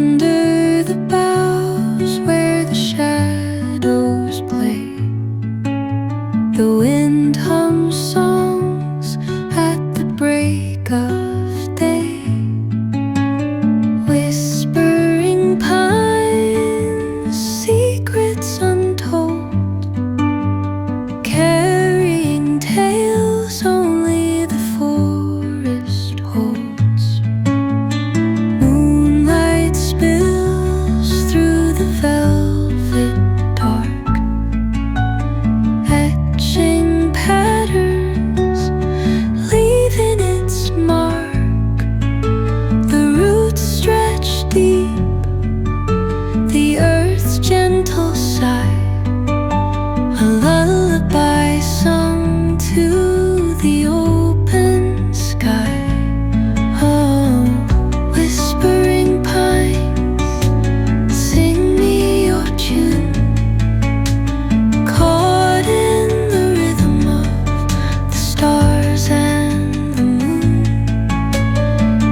Under the boughs where the shadows play, the wind hums songs at the break of day. Whispering pines, secrets untold, carrying tales only the forest holds. Moonlight spills through the velvet dark, etching patterns, leaving its mark. The roots stretch deep, the earth's gentle sigh, a lullaby sung to the open sky. Oh, whispering pines, sing me your tune, caught in the rhythm of the stars and the moon.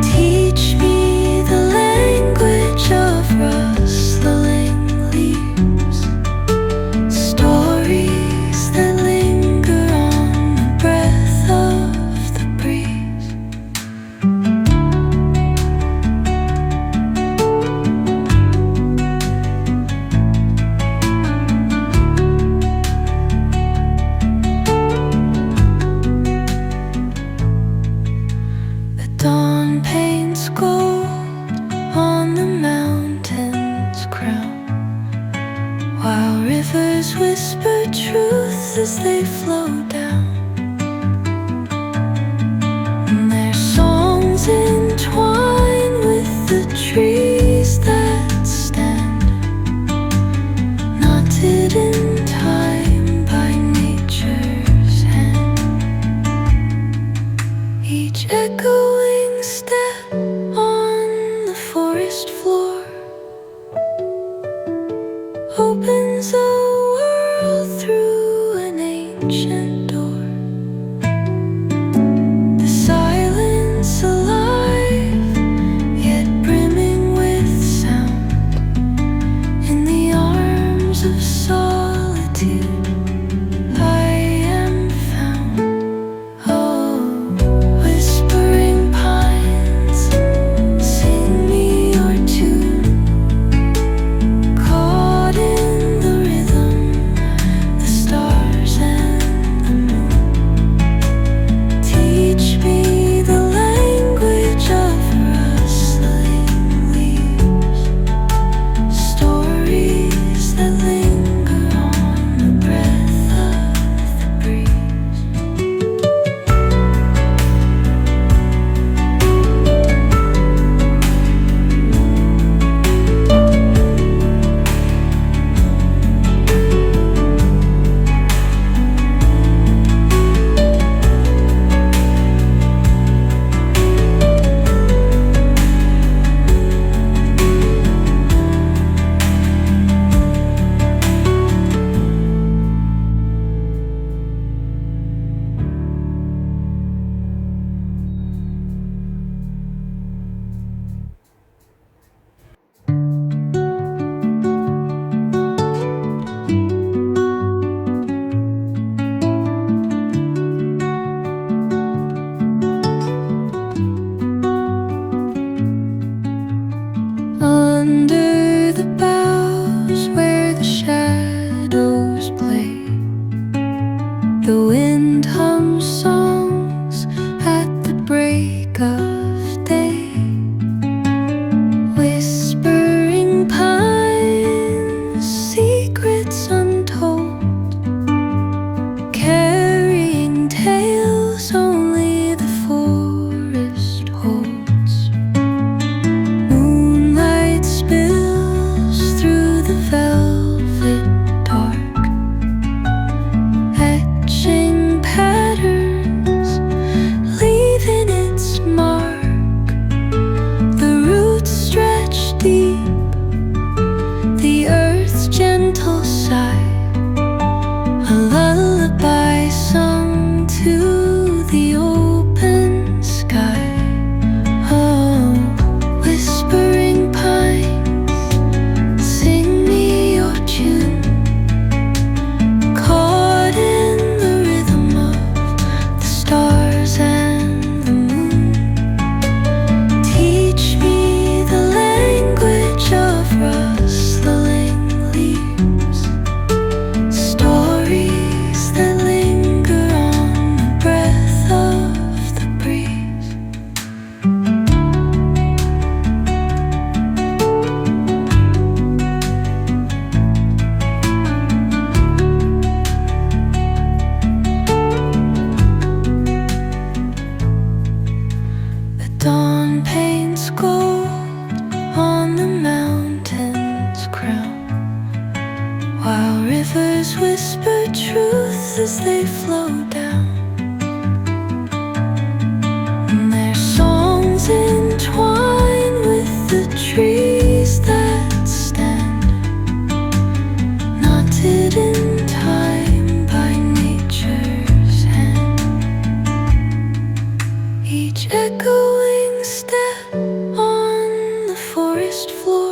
Teach me the language of rustling leaves, stories that linger on the breath of the breeze. The dawn paints gold on the mountain's crown, while rivers whisper truth as they flow down. And their songs entwine with the trees that stand, knotted in time by nature's hand. Each echoing step on the forest floor opens a world through an ancient door. The silence alive, yet brimming with sound. In the arms of solitude I am found. Oh, whispering pines, sing me your tune, caught in the rhythm, the stars and the moon. Teach me the language of rustling leaves, stories that linger on the breath of the breeze. Under the boughs where the shadows play, the wind hums songs at the break of day. Whispering pines, secrets untold, carrying tales only the forest holds. Moonlight spills Rivers whisper truth as they flow down, and their songs entwine with the trees that stand, knotted in time by nature's hand. Each echoing step on the forest floor